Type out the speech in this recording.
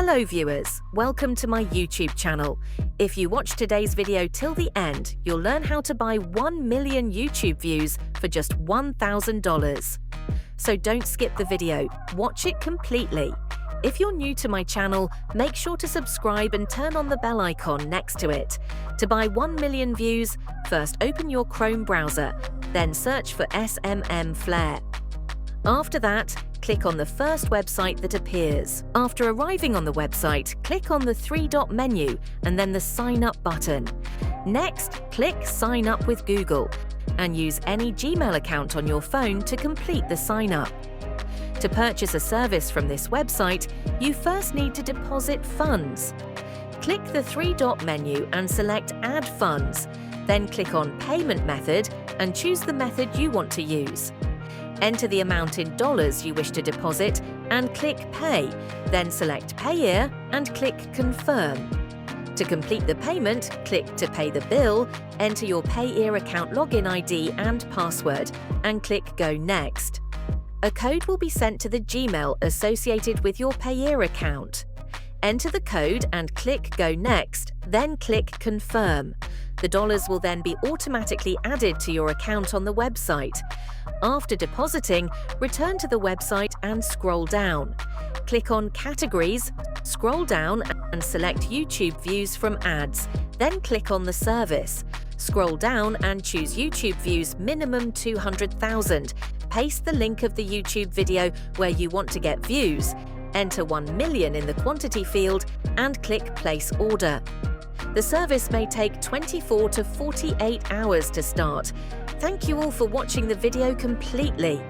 Hello viewers, welcome to my YouTube channel. If you watch today's video till the end, you'll learn how to buy 1 million YouTube views for just $1,000. So don't skip the video, watch it completely. If you're new to my channel, make sure to subscribe and turn on the bell icon next to it. To buy 1 million views, first open your Chrome browser, then search for SMM Flare. After that, click on the first website that appears. After arriving on the website, click on the three-dot menu and then the Sign Up button. Next, click Sign Up with Google and use any Gmail account on your phone to complete the sign-up. To purchase a service from this website, you first need to deposit funds. Click the three-dot menu and select Add Funds, then click on Payment Method and choose the method you want to use. Enter the amount in dollars you wish to deposit and click Pay, then select Pay Here and click Confirm. To complete the payment, click to pay the bill, enter your Payeer account login ID and password, and click Go Next. A code will be sent to the Gmail associated with your Payeer account. Enter the code and click Go Next, then click Confirm. The dollars will then be automatically added to your account on the website. After depositing, return to the website and scroll down. Click on Categories, scroll down and select YouTube views from ads, then click on the service. Scroll down and choose YouTube views minimum 200,000. Paste the link of the YouTube video where you want to get views. Enter 1 million in the quantity field and click Place Order. The service may take 24 to 48 hours to start. Thank you all for watching the video completely.